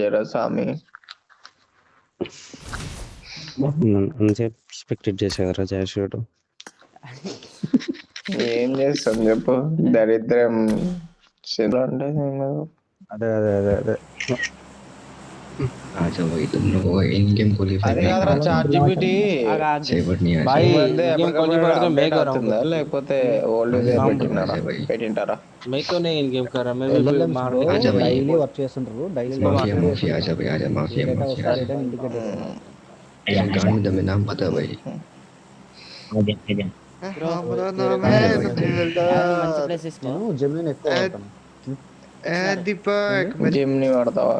చేయరా స్వామి? అంతసేపు ఎక్స్పెక్టెడ్ చేసేవారా జాషుడు? ఏం చేస్తాం చెప్పు, దరిద్రం అంటే అదే అదే అదే అదే आजा भाई तुम लोग इन गेम क्वालिफाई అది नहीं కాదురా करा చాట్ జీపీటీ सेवर नहीं आ भाई ఈ మధ్య गेम ఎప్పటికప్పుడు क्वालिफाई तो मैं అప్డేట్ कर रहा हूँ అవుతుందా లేకపోతే ఓల్డ్ ఇదే काम పెట్టినారా भाई పెట్టింటారా? मैं तो नहीं इन गेम कर रहा मैं ఎల్ఎల్ఎమ్స్ బ్రో मार्केट आजा भाई డైలీ వర్క్ చేస్తుంటారు. డైలీ माफिया माफिया आजा भाई आजा ఏ माफिया డేటా माफिया వస్తే ఆ డేటా ఇండికేట్ చేస్తారు. यार गांड में दमे नाम पता भाई हमारा ఏ नाम డేటా है అనేది दिलदार మంచి తీసుకో. నేను జెమిని ఎక్కువ వాడతాను. ए दीपक జిమ్ ని వాడతావా?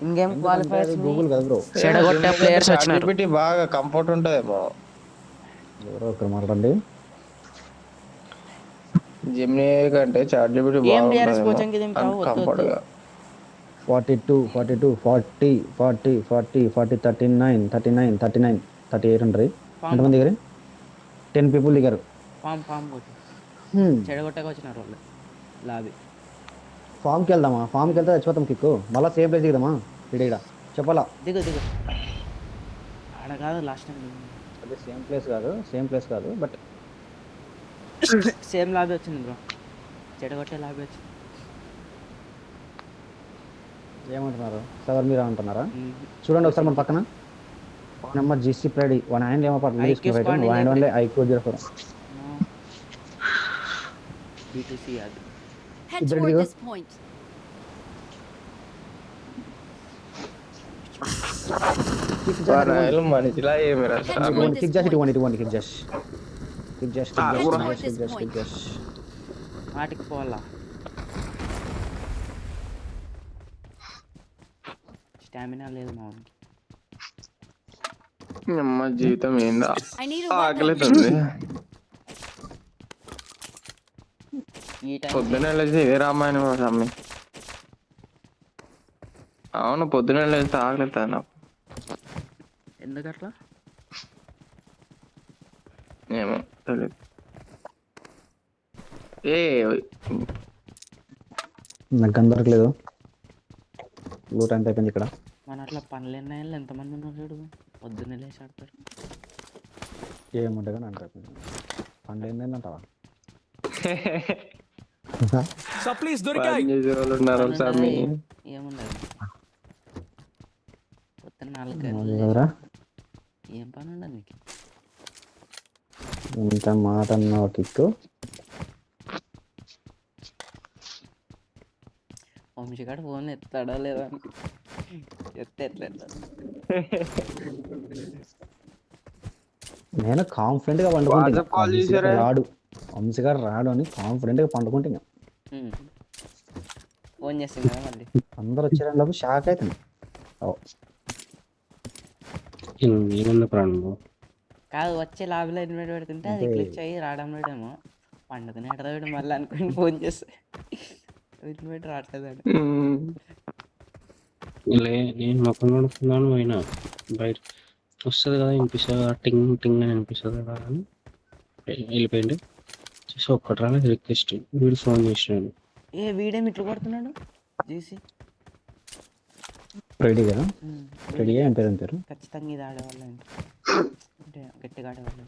ఇన్ గేమ్ ఎందుకంటే క్వాలిఫైర్స్ అది గూగుల్ కదా బ్రో. చెడగొట్టే ప్లేయర్స్ చాట్ వచ్చినారు. జీపీటీ బాగా కంఫర్ట్ ఉంటదేమో. ఎవరో ఒకరు మాట్లాడండి. జిమ్ని కంటే చాట్ జీపీటీ ఏం DRS బాగుంటదేమో కోచింగ్ దింపావు? వద్దు, కంఫర్ట్ వద్దు. గా. 42 42 40 40 40 40 39 39 39 38 ఉంటాయి. ఎంతమంది దిగారు? 10 పీపుల్ దిగారు. ఫామ్ కొట్టు. చెడగొట్టగా వచ్చినారు వాళ్ళు లాబీ. ఫామ్కి వెళ్దామా? ఫామ్కి వెళ్తే చచ్చిపోతాం కిక్కు. మళ్ళీ సేమ్ ప్లేస్ దిగుదామా? ఇక్కడ చెప్పాలా? దిగు ఆడ కాదు లాస్ట్ టైం అదే సేమ్ ప్లేస్ కాదు బట్ సేమ్ లాబీ వచ్చింది బ్రో. చెడగొట్టే లాబీ వచ్చింది. ఏమంటున్నారు? సవర్ మీరు అంటున్నారా? చూడండి ఒకసారి మన పక్కన number GC pride one hand ఏమో పట్టు తీసుకుని హ్యాండ్ వన్ ఐక్యూ 04 B2C అది. Head Is there toward any this point. వారాయలు మనిషిలా ఏమిరా Head స్వామి? toward కిక్ this జాష్ point. ఇటువంటి కిక్ జాష్ Head toward this point. వాటికి పోవాలా? స్టామినా లేదు మా వానికి. అమ్మ జీవితం ఏందా? I need a weapon. ఆకలితుంది. ఈ టైం పొద్దున లేచి ఏ రామాయణం స్వామి? అవును, పొద్దున లేస్తే ఆకలిస్తుంది నాకు. ఎందుకట్లా? ఏమో తెలియదు. ఏ నాకు అందరట్లేదు. లూట్ అంత అయిపోయింది ఇక్కడ. మన అట్లా పనులు ఎన్నాళ్ళు ఎంతమంది ఉన్నారు చూడు. పొద్దున్నే లేచి ఆడతారు. ఏముంటే కానీ అంటారు పండు ఏంటంటావా? పని చేసే వాళ్ళు ఉన్నారు స్వామి. ఏముండదు. పొద్దున్న 4 ఎవరా ఏం పని ఉండదు నీకు. ఇంత మాట అన్నావు కిక్కు. వంశీగాడు ఫోన్ ఎత్తాడా లేదా అని. ఎత్తే ఎట్లా నేను కాన్ఫిడెంట్ గా WhatsApp call చేశారా? రాడు వంశీగాడు రాడు అని కాన్ఫిడెంట్ గా పండుకుంటున్నా. ఫోన్ చేసింది కదా మళ్ళీ. అందరు వచ్చేలోపు షాక్ అవుతుంది. ఏమన్నా ప్రాణం కాదు, వచ్చే లాబీలో ఇన్వైట్ పెడుతుంటే అది క్లిక్ అయ్యి రావడం లేడేమో. పండుగనే ఎడదాడు మళ్ళీ అనుకుని ఫోన్ చేస్తే ఇన్వైట్ రావట్లేదండి. నేను మొక్కలు నడుపుతున్నాను అయినా బయట వస్తుంది కదా, వినిపిస్తుంది కదా, టింగ్ టింగ్ అని అనిపిస్తుంది కదా అని వెళ్ళిపోయింది. చేసి ఒక్కటి రాలేదు రిక్వెస్ట్. వీడు ఫోన్ చేసినాడు. వీడేం ఇట్లు కొడుతున్నాడు జీసీ. రెడీ కదా? రెడీగా ఏం పేరు ఖచ్చితంగా ఇది ఆడేవాళ్ళు అంటే గట్టిగా ఆడేవాళ్ళు.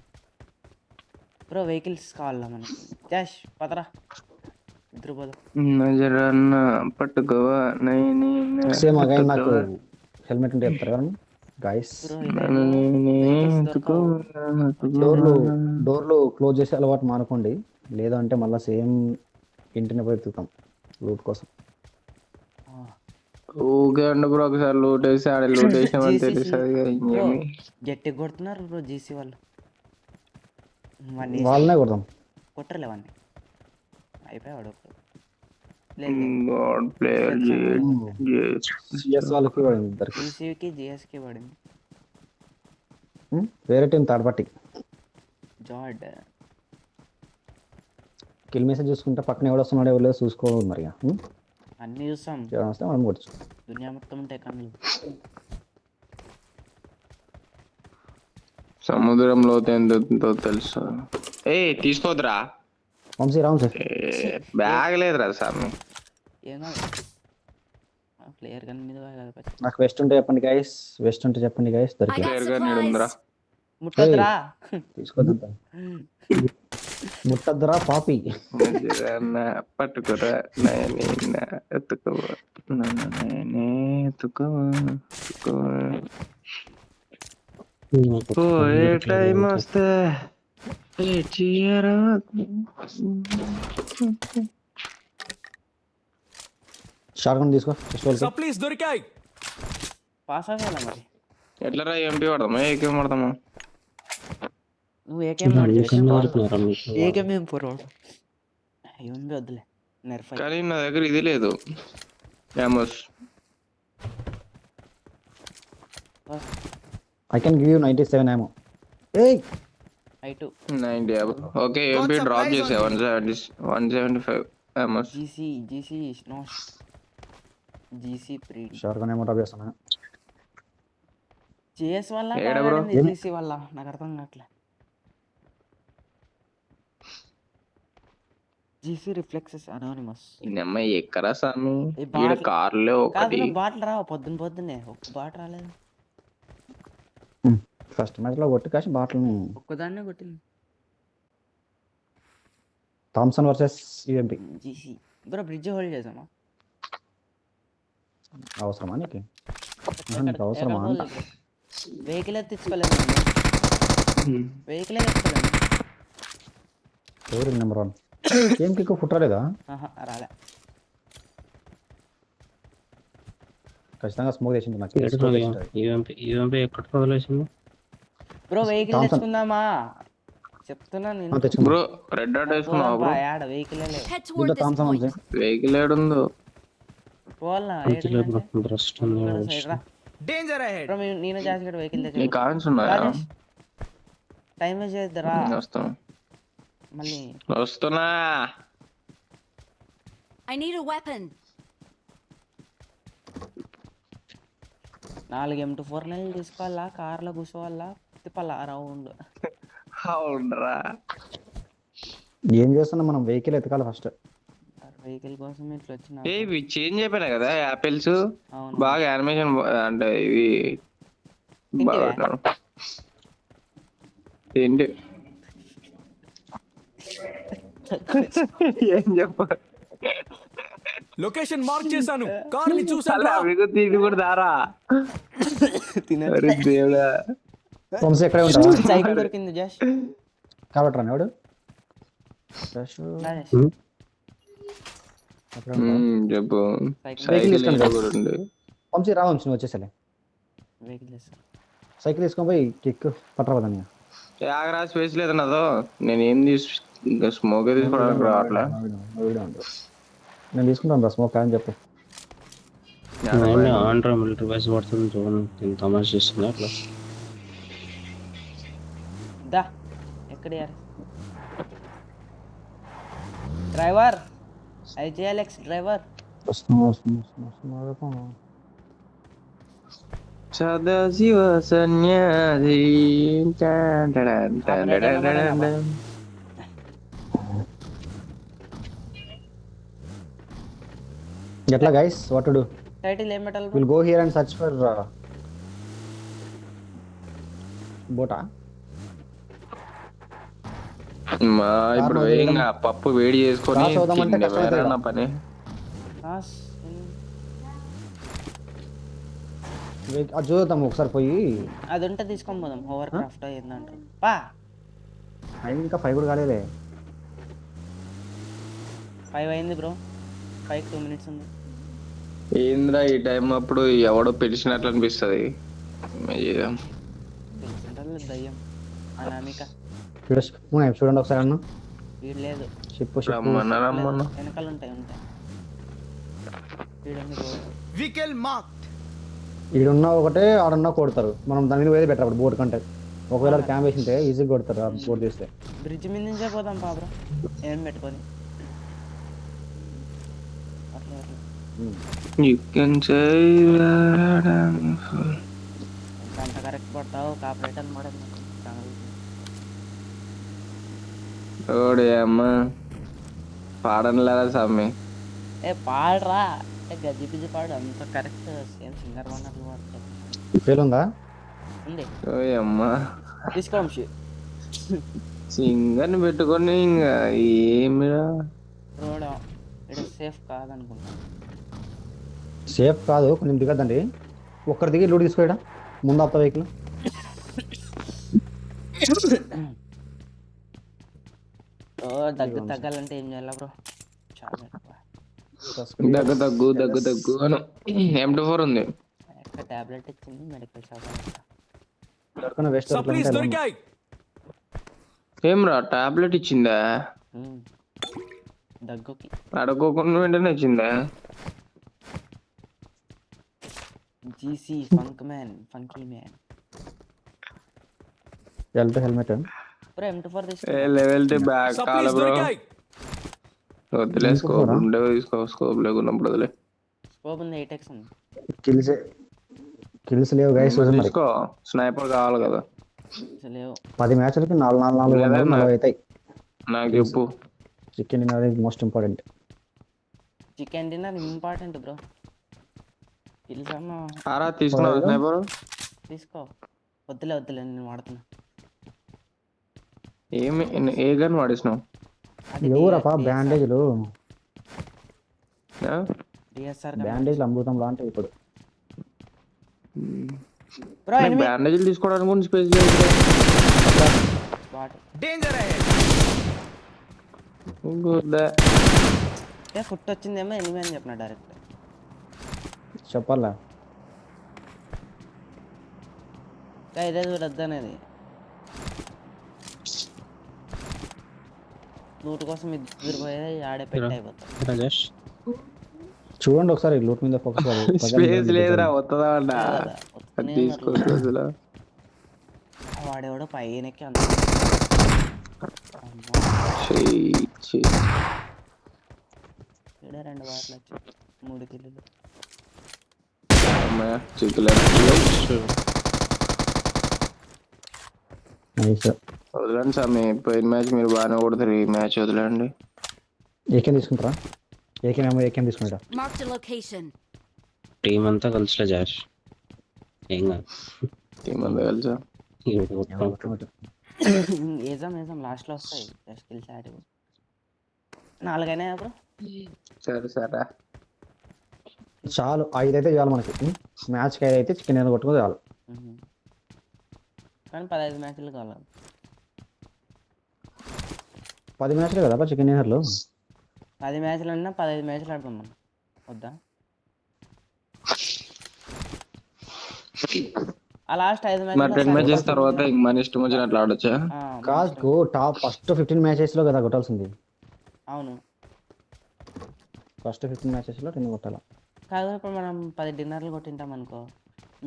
బ్రో వెహికల్స్ కావాలా మనకి? జాష్ పదరా నజరన్న పట్టుకోవా సేమ్ అగైన్ నాకు హెల్మెట్ ఉంటే చెప్తారు కదా గైస్. డోర్లు క్లోజ్ చేసే అలవాటు మానుకోండి, లేదంటే మళ్ళీ సేమ్ ఇంటిని పెడుతాం లూట్ కోసం. ఊకే అండి బ్రో, ఒకసారి లూట్ వేసి ఆడ లూట్ వేసామని తెలుస్తుంది. గట్టి కొడుతున్నారు బ్రో జీసీ వాళ్ళు. వాళ్ళనే కొడదాం. కొట్టరులే వాడిని, అయిపోయాడు. వాళ్ళకి పడింది ఇద్దరికి. జీసీకి జిఎస్కి పడింది. వేరే team third party జార్డ్ kill message చూసుకుంటే పక్కన ఎవడు వస్తున్నాడు ఎవరు చూసుకోవాలి మరి. అన్ని చూస్తాం, వస్తే మనం కొట్టచ్చు. దునియా మొత్తం ఉంటాయి కన్నులు. సముద్రంలో ఎంతో తెలుసు. ఏ తీసుకోద్రా వంశీ రామ్ సార్ బ్యాగ్ లేదురా సార్. ఏమో ప్లేయర్ గన్ మీద కదా పచ్చి. నాకు వెస్ట్ ఉంటే చెప్పండి గైస్, వెస్ట్ ఉంటే చెప్పండి గైస్. I దొరికి got ప్లేయర్ గా నేను ఉందిరా. supplies. ముట్టొద్దురా. తీసుకోద్దంత ముట్టద్దురా పాపి. మంచిదన్నా పట్టుకురా నేనే ఎత్తుకోవా నన్ను నేనే ఎత్తుకోవా ఎత్తుకోవా. పోయే టైం వస్తే వెయిట్ చేయరా. షార్ట్ గన్ తీసుకో. పాస్ అవ్వాలా మరి. ఎట్లరా ఎంపీ పడదామా ఏకేం పడదామా? నువ్వు ఏకేం ఏకేం పొరవాడు ఏమి వద్దులే నెర్ఫ్ కానీ నా దగ్గర ఇది లేదు ammos. I can give you 97 ammo. ఏయ్ I2 90 ఓకే ఎంపీ డ్రాప్ చేసా 175 యామోస్. జీసీ నో జీసీ ప్రీ షార్ట్ గన్ ఏమో డ్రాప్ చేస్తానా? జిఎస్ వల్ల ఏడా bro? జీసీ వల్ల నాకు అర్థం కావట్లే. GC reflexes anonymous. ఈ అమ్మాయి ఎక్కరా సామి ఈ ఈడ బాటిల్- కార్లో కాదు ఒకటి. నువ్వు బాటిల్ రావు పొద్దున్నే ఒక్క బాట రాలేదు. ఫస్ట్ మ్యాచ్ లో కొట్టి కాసి బాటిల్ని. ఒక్కదాన్నే కొట్టింది థామ్సన్ వర్సెస్ యూఎంపీ. జీసీ. బ్రో బ్రిడ్జ్ హోల్డ్ చేసామా? అవసరమా నీకు? నీకు అవసరమా అంట. వెహికల్ తెచ్చుకోలేదు. వెహికల్ తెచ్చుకోలేదు. ఎవరు నెంబర్ 1? ఏం కిక్ ఫుట్ రాలేదా? రాలే. ఖచ్చితంగా స్మోక్ చేసింది నాకు. యూఎంపీ ఎక్కడ వదిలేసింది? Bro vehicle Thompson. తెచ్చుకుందామా చెప్తున్నా నేను. తెచ్చుకున్నా. బ్రో రెడ్ డాట్ వేసుకున్నావు బ్రో? యాడ వెహికల్ లేదు. Head toward this Thompson point. ఉంది. వెహికల్ ఏడుందో? పోవాలా బ్రస్ట్ బ్రో నేను జాసి కూడా వెహికల్ నీ తెచ్చు. కాయిన్స్ ఉన్నాయా? టైం వేస్ట్ చేద్దారా వస్తాను మళ్ళీ. వస్తున్నా. I need a weapon. 4 M24 నెలలు తీసుకోవాలా, కార్లో కూర్చోవాలా, తిప్పాలా రౌండ్. అవునరా. ఏం చేస్తున్నా మనం? Vehicle ఎతకాలి first. వెహికల్ కోసం ఇట్లా వచ్చిన. ఏ ఇవి చేంజ్ అయిపోయినాయి కదా యాపిల్స్. అవును. బాగా యానిమేషన్ అంటే ఇవి బాగా తింటివా? పెట్టినారు. ఏంటి ఏం చెప్ప లొకేషన్ మార్క్ చేశాను, కార్ని చూసాను. తిండి కూడా దారా. తిన అరే దేవుడా. వంశీ ఎక్కడే ఉంటావా? సైకిల్ దొరికింది జాష్. కాబట్టి రాని వాడు రాజేష్. అక్కడే ఉంటావా? చెప్పు. సైకిల్ సైకిల్ తీసుకొని రా. కూడా ఉంది. వంశీ రా వంశీ, నువ్వు వచ్చేసలే. వెహికల్ చేస్తా. సైకిల్ తీసుకొని పోయి కిక్ పట్టరాదని. ఆగరా స్పేస్ లేదు నాదో. నేను ఏం ఇంకా స్మోక్ తీసుకోవడానికి రావట్లే. నేను తీసుకుంటాను రా స్మోక్ అని చెప్పు. ఆండ్రా మిలిటరీ బేస్ పడుతుంది చూడండి, తమాషా చేస్తుంది అట్లా. దా ఎక్కడ యార్ డ్రైవర్ ఐజేఎల్ఎక్స్ డ్రైవర్. సదాశివ సన్యాసి. ఎట్లా guys? What to do? Title ఏం పెట్టాలి? Will go here and search for boat. మా ఇప్పుడు ఇంకా పప్పు వేడి చేసుకొని రాసు అవుదామంటే తిండే కష్టం వేరే అవుతుంది. నా పని. అది చూద్దాం ఒకసారి పోయి. అది ఉంటే తీసుకొని పోదాం. ఓవర్ క్రాఫ్ట్ ఏందంటారు పా. ఇంకా 5 కూడా కాలేదే. 5 అయింది బ్రో. 5 2 minutes ఉంది. ఏంద్రా ఈ టైం అప్పుడు ఎవడో పిలిచినట్లు అనిపిస్తుంది. తెలిసింటారు దయ్యం అనామిక. చూడండి ఒకసారి అన్న. వీడు లేదు. చెప్పు రమ్మన్నా రమ్మన్నా. వెనకాల ఉంటాయి. వీడండి బ్రో. Vehicle mark. ఈడున్న ఒకటే ఆడున్నా కొడతారు. మనం దాని మీద పోయేది బెటర్ అప్పుడు బోర్డు కంటే. ఒకవేళ క్యాంప్ వేసింటే ఈజీగా కొడతారు ఆ బోర్డు తీస్తే. బ్రిడ్జ్ మీద నుంచే పోదాం పాబ్రా ఏం పెట్టుకొని. అట్లా అట్లా You can say అంత కరెక్ట్ పడతావు. కాపరేట్ అనమాట. ఓడే అమ్మ పాడనులేరా స్వామి. ఏ పాడరా. అంటే గజిబిజి పాడు అంత కరెక్ట్ సేమ్ సింగర్ వన్నట్లు వాడతాయి. పేలుందా? ఉంది అమ్మా తీసుకో వంశీ. సింగర్ని పెట్టుకొని ఇంకా ఏమిరా రోడ్ ఇక్కడ సేఫ్ కాదనుకుంటా. సేఫ్ కాదు, కొంచెం దిగద్దండి. ఒక్కరి దిగి లూడ్ తీసుకోడా ముందు ఆపుతా వెహికల్. తగ్గాలంటే ఏం చేయాలి బ్రో? చాలా ఎక్కువ. దగ్గు అను. M24 ఉంది. ఎక్కడ టాబ్లెట్ ఇచ్చింది మెడికల్ షాప్. వేస్ట్ Supplies దొరికాయి. ఏమ్రా టాబ్లెట్ ఇచ్చిందా? దగ్గుకి అడుక్కోకుండా వెంటనే ఇచ్చిందా? GC funk man funky man. Helmet bro M24 తీసుకో. లెవెల్ బ్యాక్ కాల Supplies బ్రో. దొరికాయి. వద్దులే, స్కోప్ ఉండేవి తీసుకో. స్కోప్ లేకున్నప్పుడు వదిలే. స్కోప్ ఉంది 8x ఉంది. కిల్స్ లేవు గైస్. తీసుకో, స్నైపర్ కావాలి కదా. లేవు 10 మ్యాచ్లకి 4 అవుతాయి. నాకు చెప్పు. Chicken dinner is most important. Chicken dinner important bro. Kills అన్న ఆరా తీసుకున్నావు స్నైపర్? తీసుకో. వద్దులే నేను వాడుతున్నా. ఏమి ఏ గన్ వాడేసినావు? ఎవరప్పా బ్యాండేజ్లు? డిఎస్ఆర్ బ్యాండేజ్లు అమృతం లాంటివి ఇప్పుడు. బ్రో ఎనిమి బ్యాండేజ్లు తీసుకోవడానికి కూడా స్పేస్ లేదు. Bot Danger ahead. ఫుట్ వచ్చిందేమో ఎనిమి అని చెప్పిన డైరెక్ట్. చెప్పాలా? ఇదే చూడద్దు అనేది. లూట్ కోసం ఇద్దరు పోయేది ఆడే పెట్టి అయిపోతారు. రాజేష్ చూడండి ఒకసారి లూట్ మీద ఫోకస్ స్పేస్ లేదురా, వస్తుందా అంట. తీసుకోవచ్చు అసలు. వాడేవాడు పైనకి అంత రెండు బాట్లు వచ్చాయి. 3 కిల్లులు. వదలండి సామి, పోయిన మ్యాచ్ మీరు బాగానే కొడతారు, ఈ మ్యాచ్ వదలండి. ఏకేం తీసుకుంటారా? ఏకేం తీసుకుంటా. Marked a location. టీం అంతా కలిసిలే జాష్. ఏం కాదు. టీం అంతా కలిసా? ఏజాం లాస్ట్ లో వస్తాయి. జస్ట్ కిల్స్ యాడ్ 4 అయినా బ్రో. సరే చాలు, 5 అయితే చాలు మనకి. మ్యాచ్కి 5 అయితే చికెన్ ఏదో కొట్టుకో చాలు. కానీ 15 మ్యాచ్లు కావాలి. 10 మ్యాచ్లే కదా చికెన్ డిన్నర్లో. 10 మ్యాచ్లు అన్నా 15 మ్యాచ్లు ఆడతాం మనం. వద్దా? ఆ లాస్ట్ 5 మరి 10 మ్యాచెస్ తర్వాత ఇంక మన ఇష్టం వచ్చినట్లు ఆడొచ్చా? కాదు, టాప్ ఫస్ట్ 15 మ్యాచెస్లో కదా కొట్టాల్సింది. అవును, ఫస్ట్ 15 మ్యాచెస్లో 10 కొట్టాలా. కాదు ఇప్పుడు మనం 10 డిన్నర్లు కొట్టింటాం అనుకో,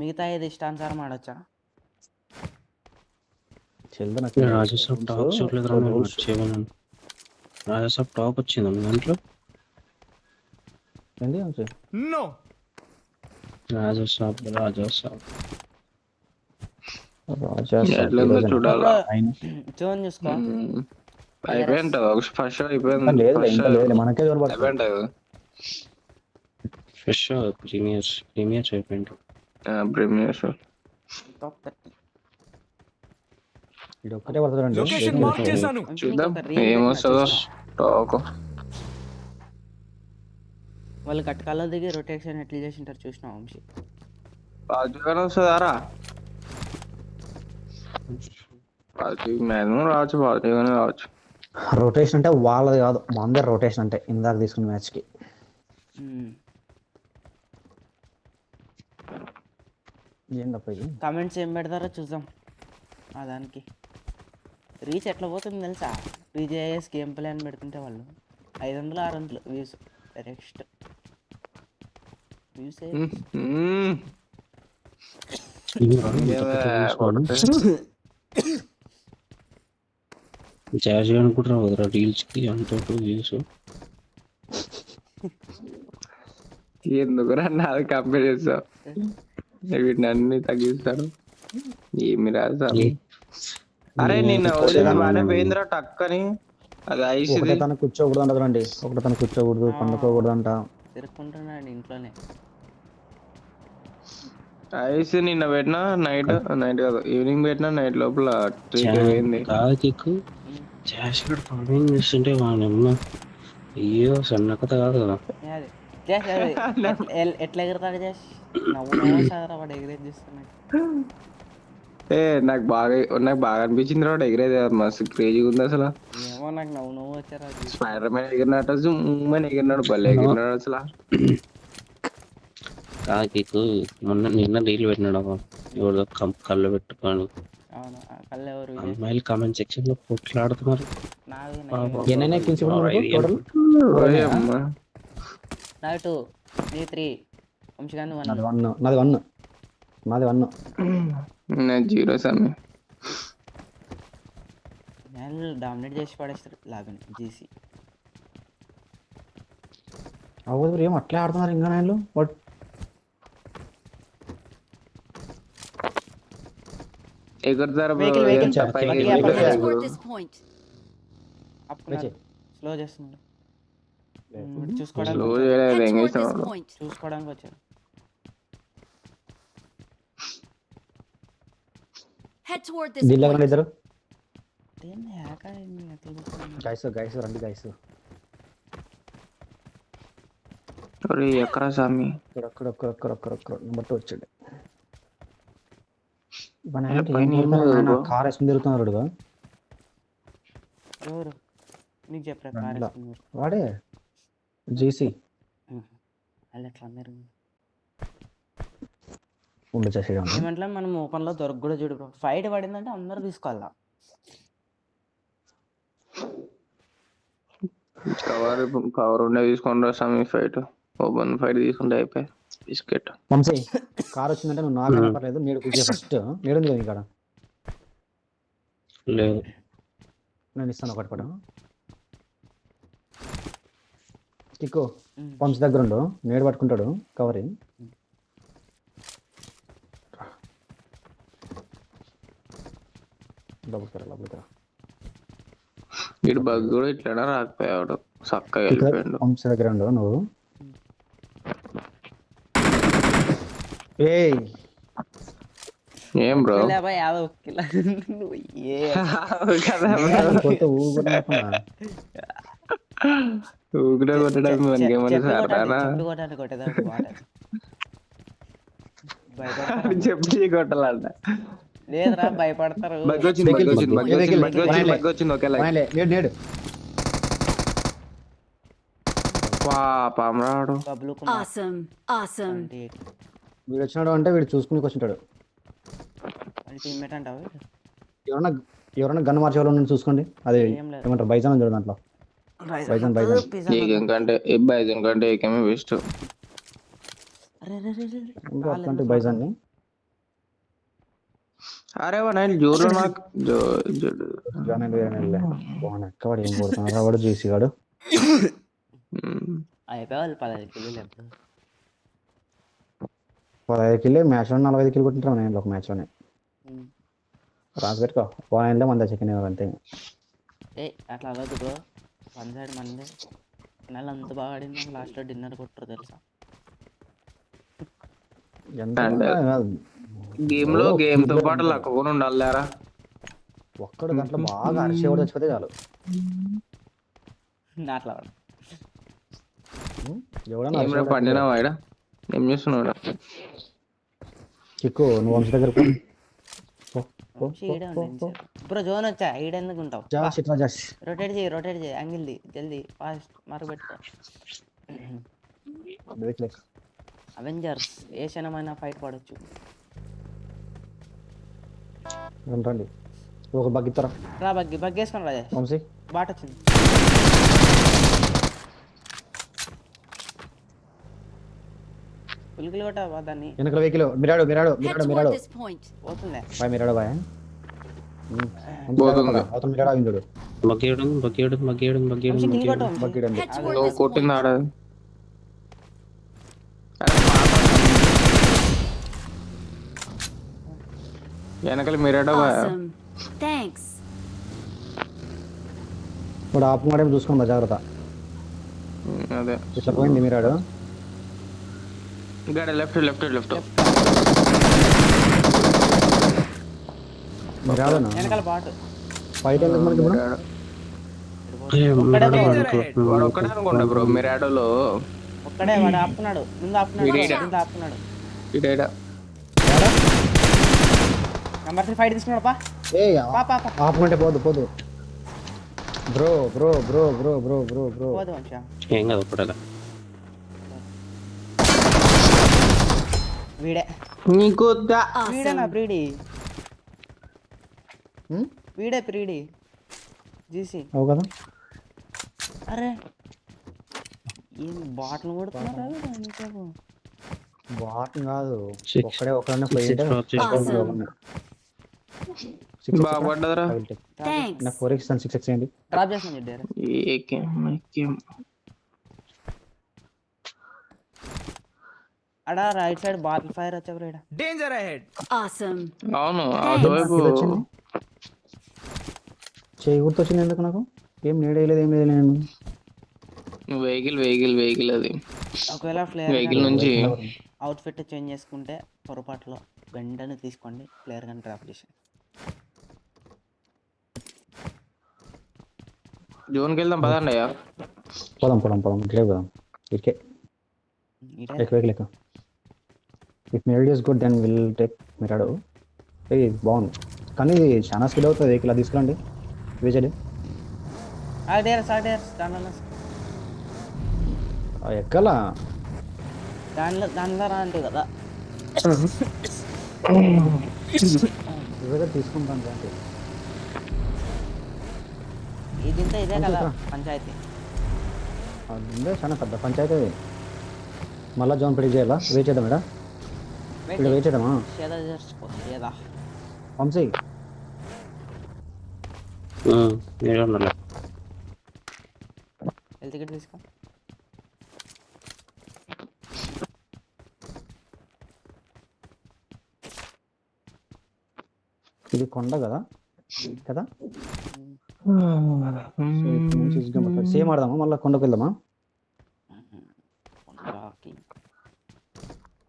మిగతా 5 ఇష్టానుసారం ఆడొచ్చా? రాజసాబ్ టాప్ చూడలేదు. రాజసాబ్ టాప్ వచ్చింది దాంట్లో. No. రాజసాబ్ చూడాలా? జోన్ చూసుకో. అయిపోయింది ఫస్ట్ షో అయిపోయింది. లేదు మనకే అయిపోయింది ఫ్రెష్ ప్రీమియర్ అయిపోయింది. Premiere show top 30. ఇది ఒక్కటే పడుతుందండి. Location mark చేశాను. చూద్దాం ఏమొస్తుందో టాక్. వాళ్ళు కట్టకాల్లో దిగి రొటేషన్ ఎట్లా చేసింటారు చూసినావు వంశీ? పాజిటివ్గానే వస్తుందారా? పాజిటివ్ మ్యాక్సిమం రావచ్చు, పాజిటివ్గానే రావచ్చు. రొటేషన్ అంటే వాళ్ళది కాదు, మందరి రొటేషన్ అంటే ఇందాక తీసుకున్న మ్యాచ్కి. ఏందప్ప ఇది? కామెంట్స్ ఏం పెడతారో చూద్దాం. దానికి రీచ్ ఎట్లా పోతుంది తెలుసా? విజేఎస్ గేమ్ ప్లాన్ పెడుతుంటే వాళ్ళు 500-600 వ్యూస్ నెక్స్ట్ వ్యూస్. జాష్ అనుకుంటున్నావు కదరా రీల్స్కి అంత వ్యూస్. ఎందుకురా నాది కంపేర్ చేస్తావు? వీటిని అన్ని తగ్గిస్తాను. ఏమి రాదు. అరే నిన్న బాగానే పోయిందిరా టక్ అని. అది ఐస్ ఒకటే తను కూర్చోకూడదు అంటదండి, ఒకటే తను కూర్చోకూడదు, పండుకోకూడదు అంట. తిరుక్కుంటున్నాడు ఇంట్లోనే. ఐస్ నిన్న పెట్టినా నైట్ కాదు ఈవినింగ్ పెట్టినా నైట్ లోపల 3K పోయింది. కాదు కిక్కు చేసాడు కామెంట్ చేస్తుంటే వాడమ్మ అయ్యో సన్నకత కాదు కదా. అది జస్ట్ అది ఎట్లా ఎగురుతాడు జస్ట్ నవ్వు సారా వాడు ఎగిరేది చూస్తున్నాడు. నాకు బాగా అనిపించింది వాడు ఎగిరేది మస్తు క్రేజీగా ఉంది అసలు. ఏమో నాకు నవ్వు వచ్చారు. అది స్పైడర్ మ్యాన్ ఎగిరినట్టు జుమ్మని ఎగిరినాడు, భలే ఎగిరినాడు అసలు. కాదు కిక్కు నిన్న రీల్ పెట్టినాడు ఎవరిదో కళ్ళు పెట్టుకొని. అవును కళ్ళు ఎవరు అమ్మాయిలు కామెంట్ సెక్షన్ లో కొట్లాడుతున్నారు. ఎన్నైనా కిల్స్ టోటల్ నాది 2 నీ 3 వంశీగాని 1. నాది 1 నాది 1. నేను 0 సామి. నేను డామినేట్ చేసి పడేస్తారు లాగని జీసీ. అవ్వదు ఏం అట్లే ఆడుతున్నారు ఇంకా నేను బట్ ఎగురుతారు Toward this point. స్లో చేస్తున్నాడు. స్లో చూసుకోవడానికి చేయలేదు Head ఏం toward this చేసినావు. point. చూసుకోవడానికి వచ్చారు. Head toward this దీనిలో point. ఇద్దరు ఏంది హ్యాక్ అయింది అట్లా చూస్తున్నాడు. గైస్ రండి గైస్. ఎక్కరా సామి ఒక్కడ నెంబర్ 2 వచ్చాడు. కార్ వేసుకుని తిరుగుతున్నాడు ఎవరు నీకు చెప్పారు వాడే జీసీ వాళ్ళు ఎట్లా అందరు ఉండి చేసేయడం. ఏమంటే మనం ఓపెన్ లో దొరక కూడా చూడు. ఫైట్ పడిందంటే అందరూ తీసుకోవాలా. కవర్ ఉండే తీసుకొని రా సామి. ఫైట్ ఓపెన్ ఫైట్ తీసుకుంటే అయిపోయి బిస్కెట్. వంశీ కార్ వచ్చిందంటే నువ్వు నాకు పర్లేదు. నేడు కూర్చో ఫస్ట్. నేడు ఉంది కదా ఇక్కడ. లేదు నేను ఇస్తాను ఒకటి పడ కిక్కు పంప్స్ దగ్గర ఉండు. నేడు పట్టుకుంటాడు కవరి. లోపలికి వీడు బగ్ కూడా ఇట్లా రాకపోయాడు, చక్కగా వెళ్ళిపోయాడు. పంప్స్ దగ్గర ఉండు నువ్వు. ఏం బ్రో ఊగుడే కొట్టడం చెప్పి కొట్టాలంట. లేదురా భయపడతారు. బగ్ వచ్చింది ఒకేలా నేడు పాపం రాడు. Awesome. Awesome. వీడు వచ్చినాడు అంటే వీడు చూసుకుని వచ్చింటాడు. టీమ్మేట్ అంటావు. ఎవరన్నా గన్ మార్చే వాళ్ళు చూసుకోండి. అదే ఏమంటారు బైజాన్ చూడు దాంట్లో. బైజాన్ బైజాన్ కంటే ఏకేమీ వేస్ట్. బైజాన్ అరే వాడు జోరు నాకు వాడు ఏం కొడుతున్నాడు వాడు చేసి వాడు. అయిపోవాలి 15 కిలోలు ఎప్పుడు 15 కిలో మ్యాచ్ లో 45 కిలో కొట్టింటారు. నేను ఒక మ్యాచ్ లోనే రాసి పెట్టుకో. పోయిన్లో మంది చికెన్ అంతే. అట్లా అవ్వదు బ్రో. 1 సైడ్ మంది నెల అంత బాగా ఆడింది. లాస్ట్ లో డిన్నర్ కొట్టరు తెలుసా. గేమ్ తో పాటు లక్క కూడా ఉండాలిరా. ఒక్కడు దాంట్లో బాగా అరిచేవాడు చచ్చిపోతే చాలు. అట్లా ఎవడన్నా పండినా వాడ ఏం చేస్తున్నాడు. చిక్కు నువ్వు వంశ దగ్గర బ్రో జోన్ వచ్చా. ఈడ ఎందుకు ఉంటావు. రొటేట్ చేయి యాంగిల్ ది జల్దీ ఫాస్ట్ మరు పెట్టుకో. అవెంజర్స్ ఏ క్షణమైనా ఫైట్ పడవచ్చు. రండి ఒక బగ్గిస్తారా రా. బగ్గేసుకొని రాజా. వంశీ బాట వచ్చింది. పులికిలు కొట్ట దాన్ని. వెనకల vehicle Mirado Head toward this point. పోతుందే బాయ్ మిరాడు బాయ్. అవతల మిరాడు ఆగిండు. బగ్గేయడం వంశీ కిల్ కొట్టు వంశీ. బగ్గిడండి Head toward నువ్వు this కొట్టింది point. ఆడ. వెనకలు మిరాడో Awesome. Thanks. ఇప్పుడు ఆపు మాడేమో చూసుకోండి జాగ్రత్త. అదే ఇట్లా పోయింది మిరాడు. ఇక్కడ లెఫ్ట్ లెఫ్ట్ లెఫ్ట్ మీరు రాలేనా వెనకాల బాటు ఫైట్ ఎందుకు మనకి ఇప్పుడు ఒక్కడే వాడు ఒక్కడే అనుకుంటా బ్రో మిరాడోలో ఒక్కడే వాడు ఆపుకున్నాడు ముందు ఆపుకున్నాడు ముందు ఆపుకున్నాడు ఇడేడా నెంబర్ 3 ఫైట్ తీసుకున్నాడు పా ఏ పా పా పా ఆపుకుంటే పోదు పోదు bro bro bro bro bro bro bro పోదు వంశా ఏం కాదు ఒక్కడేలా వీడే నీకు వీడేనా Awesome. ప్రీడి హ్మ్? వీడే ప్రీడి జీసీ అవు కదా అరే ఏం బాటిల్ కొడుతున్నారా వీడు? బాట్ కాదు Six. ఒక్కడే ఒక్కడనే Six పోయి drop చేసుకో. బాగా పడ్డదరా Thanks. నా 4x and 6x ఏంటి డ్రాప్ చేసిన చెడ్డారు ఏకేం అడా రైట్ సైడ్ బాటిల్ ఫైర్ వచ్చా బ్రో Danger ahead. Awesome. అవును అటువైపు ఇది వచ్చింది చేయి గుర్తొచ్చింది ఎందుకు నాకు ఏం నీడేయలేదు ఏం లేదు నేను వెహికల్ అది ఒకవేళ వెహికల్ ప్లేయర్ నుంచి అవుట్ఫిట్ చేంజ్ చేసుకుంటే పొరపాటులో వెంటనే తీసుకోండి ప్లేయర్ కానీ డ్రాప్ చేసి జోన్కి వెళ్దాం పదండి అయ్యా పోదాం పోదాం పోదాం ఇట్లే పోదాం ఇట్కే ఇటే లెక్క if Mirado is good then will take Mirado ఇది బాగుంది కానీ ఇది చాలా స్పీడ్ అవుతుంది వెహికల్ అది తీసుకురండి విజయ్ సాడేర్స్ ఎక్కలా దానిలో రా అంటే కదా విజయ్ తీసుకుంటాను అంటే ఇదింతా ఇదే కదా అంతేరా. పంచాయతీ అదే చాలా పెద్ద పంచాయతీ అది. మళ్ళా జోన్ ప్రెడిక్ట్ చేయాలా వెయిట్ చేద్దాం ఇక్కడ ఇక్కడ వెయిట్ చేద్దామా షేదా చేసుకో షేదా వంశీ నేను ఉన్నా హెల్త్ టికెట్ తీసుకో ఇది కొండ కదా కదా సేమ్ ఆడదామా మళ్ళీ కొండకు వెళ్దామా రాకి.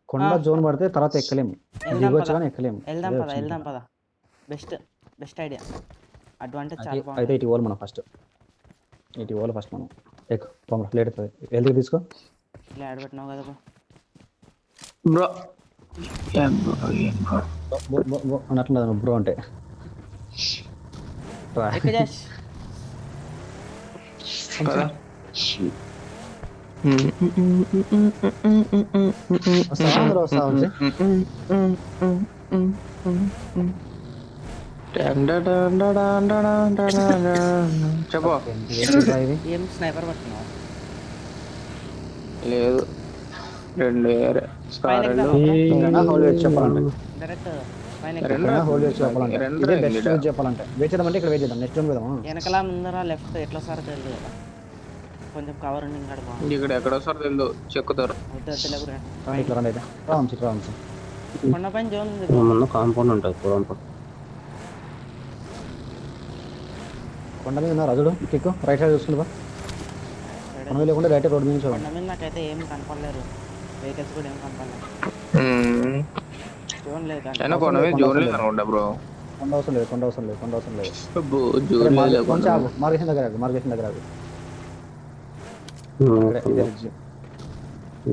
కొండ జోన్ పడితే తర్వాత ఎక్కలేము వెళ్దాం దిగొచ్చు పద. కానీ ఎక్కలేము వెళ్దాం అదే పద వచ్చింది. వెళ్దాం పద బెస్ట్ ఐడియా అడ్వాంటేజ్ చాలా అయితే బాగుంది ఇటు పోవాలి మనం ఫస్ట్ ఇటు పోవాలి ఫస్ట్ మనం ఎక్కువ లేట్ అవుతుంది వెళ్తే తీసుకో ఇలా ఆడబెట్టినావు కదా bro. బ్రో అన్నట్లు బ్రో అంటే రా. ఎక్కువ చేసి పదా వస్తావా అందరూ వస్తావా వంశీ? చెప్పు ఏంటిరా ఇది ఏం స్నైపర్ పట్టుకున్నావు లేదు రెండు పైన స్కార్లు ఇంకైనా హోల్ వేసి చెప్పాలంటే డైరెక్ట్ పైన రెండు ఇంకైనా హోల్ వేసి చెప్పాలంటే రెండు ఇదే రెండు బెస్ట్ యూజ్ చెప్పాలంటే వెయిట్ చేద్దామంటే ఇక్కడ వెయిట్ చేద్దాం నెక్స్ట్ టైం కదా వెనకలా ముందర లెఫ్ట్ ఎట్లా సార్ తెలియదు కదా కొంచెం కవర్ ఉంది ఇంకా బాగుంది ఇక్కడ ఎక్కడ వస్తారు తెలియదు చెక్కుతారు వద్దు రండి ఇట్లా రండి అయితే రా వంశీ రా వంశీ కొండ పైన జోన్ ఉంది ముందు కాంపౌండ్ ఉంటుంది కాంపౌండ్ కొండ మీద ఉన్నా రాజుడు కిక్కు రైట్ సైడ్ చూసుకుంటా కొండ మీద లేకుండా రైట్ రోడ్ మీద నుంచి కొండ చూడండి మీద నాకైతే ఏం కనపడలేరు వెహికల్స్ కూడా ఏం కనపడలేదు జోన్ లేదు కానీ అయినా కొనవే జోన్ లేదు అనుకుంటా బ్రో కొండ అవసరం లేదు కొండ అవసరం లేదు కొండ అవసరం లేదు జోన్ లేదు కొంచెం ఆగు మార్గేషన్ దగ్గర ఆగు మార్గేషన్ దగ్గర ఆగు ఇక్కడే, ఇదే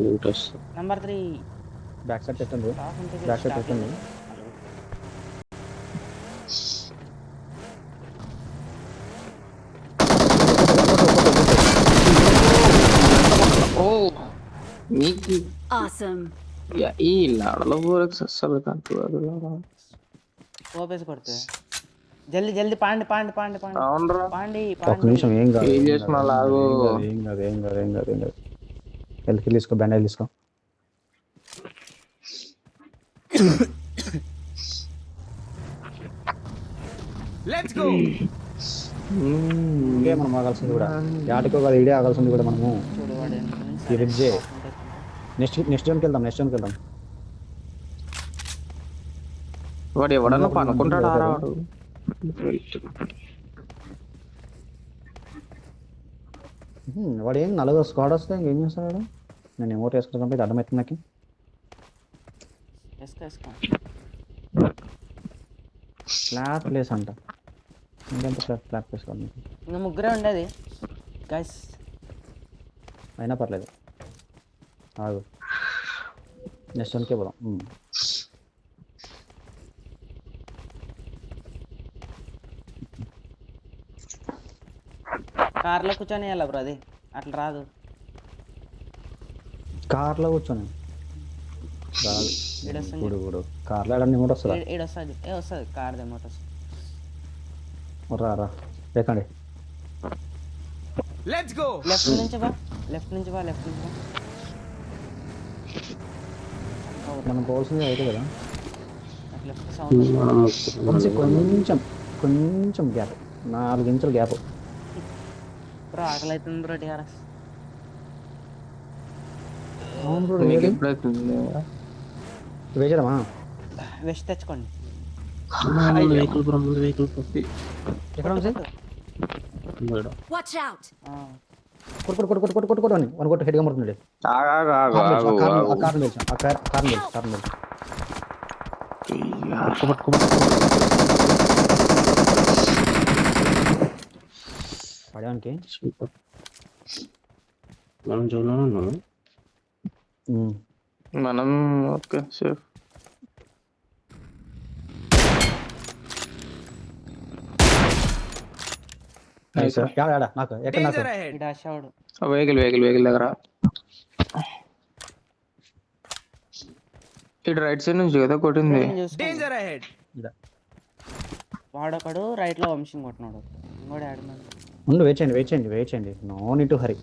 ridge. నెంబర్ 3 బ్యాక్ సైడ్ పెట్టండి స్టాఫ్ ఉంటే బ్యాక్ సైడ్ స్టాఫ్ పెట్టండి ఓ నీకు Awesome. ఈ లాడలో పోరక్స్ అస్సలు కంటు ఓపేసి కొడితే జల్దీ జల్దీ పాండి పాండి పాండి పాండి అవునరా పాండి ఒక్క నిమిషం ఏం కాదు ఏం చేసినా లాగు ఏం కాదు ఏం కాదు ఏం కాదు ఏం కాదు హెల్త్ కిల్ తీసుకో బ్యాండేజ్ తీసుకో Let's go. ఇంకే మనం ఆగాల్సింది కూడా యాటికో కాదు ఇడే ఆగాల్సింది కూడా మనము చూడు వాడు ఈ రిడ్జే నెక్స్ట్ జోన్కి వెళ్దాం నెక్స్ట్ జోన్కి వెళ్దాం వాడు ఎవడన్నా పనుకుంటాడు ఆరాడు వాడు ఏం నలుగురు స్క్వాడ్ వస్తే ఇంకేం చేస్తాడు నేను ఎమోట్ వేసుకుంటాను ఇది అర్థమవుతుంది నాకు వేసుకో ఫ్లాట్ ప్లేస్ అంట. ఇంకెంత ఫ్లాట్ ప్లేస్ కావాలి మీకు? ఇంకా ముగ్గురే ఉండేది గైస్. అయినా పర్లేదు, ఆగు. నెక్స్ట్ వన్కే పోదాం. కార్లో కూర్చొని వెళ్ళా బ్రో, అది అట్లా రాదు. కార్లో కూర్చొని రాదు. ఈడొస్తుంది ఇప్పుడు కార్లో ఆడని కూడా వస్తుందా? ఈడొస్తుంది, వస్తుంది కార్ దెమ్మట వస్తుంది. రా ఎక్కండి. Let's go. లెఫ్ట్ నుంచి బా, లెఫ్ట్ నుంచి బా, లెఫ్ట్ నుంచి బా. మనం పోవాల్సింది అయితే కదా. లెఫ్ట్ సౌండ్ కొంచెం గ్యాప్, 4 ఇంచుల గ్యాప్. బ్రో ఆకలి అవుతుంది బ్రో. టీఆర్ఎస్ అవును బ్రో, నీకు ఎప్పుడైతుంది? వేసేదమ్మా. వెస్ట్ తెచ్చుకోండి. వెహికల్ బ్రో, ముందు వెహికల్ ఎక్కడ ఉంది? Watch out! కొట్టు అని వన్ కొట్టు హెడ్గా ముడుతుంది. ఆగు ఆగు ఆగు ఆగు. కార్ని పిలిచాం, కార్ని పిలిచాం. పడడానికి సూపర్. మనం జోన్లో ఉన్నాము. మనం ఓకే సేఫ్. నాకు ఎక్కడ నాకు Danger ahead. ఈడ ఆశావాడు. వెహికల్ దగ్గర ఇటు రైట్ సైడ్ నుంచి కదా కొట్టింది. Danger ahead. వాడొకడు రైట్ లో వంశం కొట్టినాడు. ఇంకోటి ఆడున్నాడు. ముందు వెయిట్ చేయండి. No need to hurry.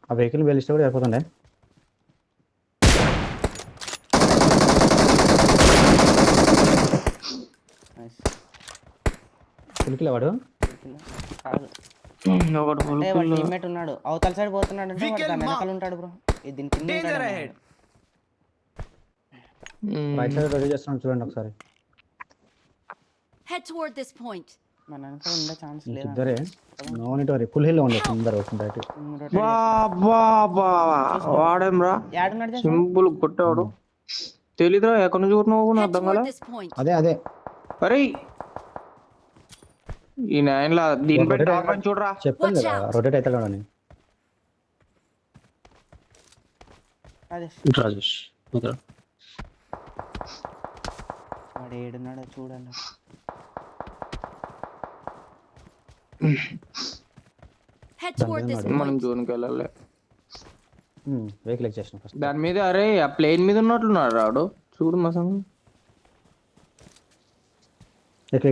ఆ వెహికల్ వెళ్ళిస్తే కూడా అయిపోతుండే. పిలికిలే వాడు. కాదు ఒకటి అంటే వాడు టీమ్మేట్ ఉన్నాడు, అవతల సైడ్ పోతున్నాడు అంటే వాడు దాని వెనకాల ఉంటాడు బ్రో. దీని కింద Danger ఉంటాడు. ahead. రైట్ సైడ్ రెడీ చేస్తున్నాడు చూడండి ఒకసారి. Head toward this point. మన వెనకాల ఉండే ఛాన్స్ లేదు. ఇద్దరే. No need to hurry. Full hill ఉంది అందరూ రైట్. వాడేం రా యాడున్నాడు సింపుల్ కొట్టాడు. తెలీదురా ఎక్కడి నుంచి కొట్టినావు నాకు Head అర్థం కాలే. toward this point. అదే అరే ఈ నాయనలా దీనిపై టాప్ అని చూడరా. చెప్పాను కదా రొటేట్ అవుతాడు అని. అదే రాజేష్ ఇక్కడ వాడు ఏడున్నాడో చూడండి. Head toward this మనం point. జోన్కి వెళ్ళాలి. వెహికల్ ఎక్చేసిన ఫస్ట్. దాని మీద అరే ఆ ప్లేన్ మీద ఉన్నట్లున్నాడు రాడు చూడు మా సంగం. ఎక్కువ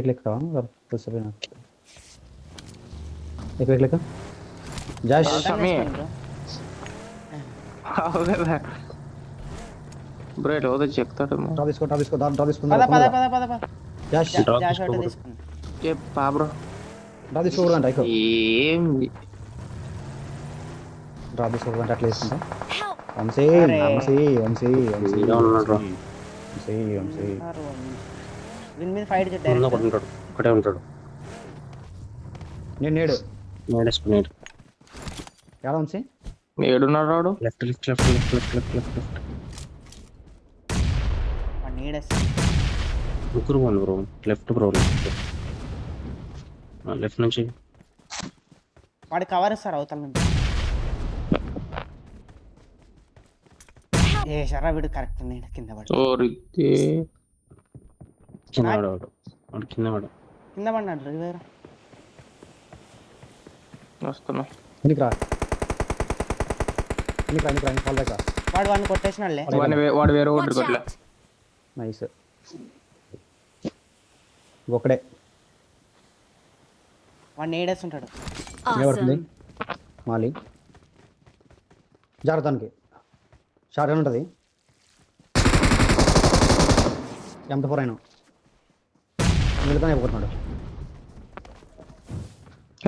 జాష్ బ్రో ఇట్లా పోతే చెప్తాడేమో. డ్రా తీసుకుందా. పద జాష్ జాష్ ఆటో తీసుకుని చెప్పా బ్రో డ్రా తీసుకోకూడదంట. ఎక్కువ ఏం డ్రా తీసుకోకూడదంట. అట్లా తీసుకుంటా. Help! వంశీ దీని మీద ఫైట్ ముందు ఒకటే ఉంటాడు. నేడు నేడేసుకున్నాడు. ఎలా వంశీ? ఏడున్నాడు రాడు. లెఫ్ట్ ముగ్గురు పోను బ్రో. లెఫ్ట్ బ్రో, లెఫ్ట్ నుంచి వాడి కవర్ ఇస్తారు అవతల నుంచి. ఏ షరా వీడు కరెక్ట్ నేను కింద పడి కింద పడవాడు. వాడు కింద పడినాడు. రివేరా వస్తున్నా. వాడు వాడిని కొట్టేసినాడులే. వాడు వేరే Watch ఒకటి కొట్టలే. out! నైస్. ఒకడే వాడిని ఏడేస్తుంటాడు. నిలబడుతుంది Awesome. మాలి. జాగ్రత్తకి షార్ట్ అని ఉంటుంది. M4 అయినా వెళ్తానే అయిపోతున్నాడు.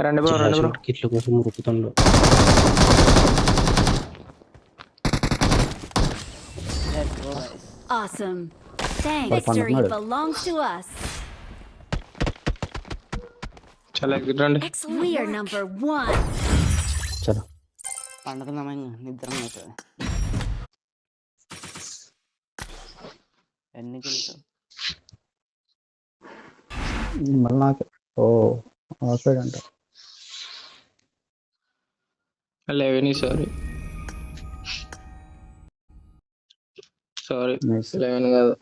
రెండు బ్రో కిట్ల కోసం ఉరుకుతాడు. Awesome. Thanks. Well, Victory fun. belongs to us. చాలా రండి. Excellent. We are number 1. చలో పండుకుందామా, నిద్ర అవుతుంది. ఎన్ని కిల్స్? మళ్ళీ నాకు ఓ ఆఫ్సైడ్ అంట. 11 సారీ నైస్. 11 కాదు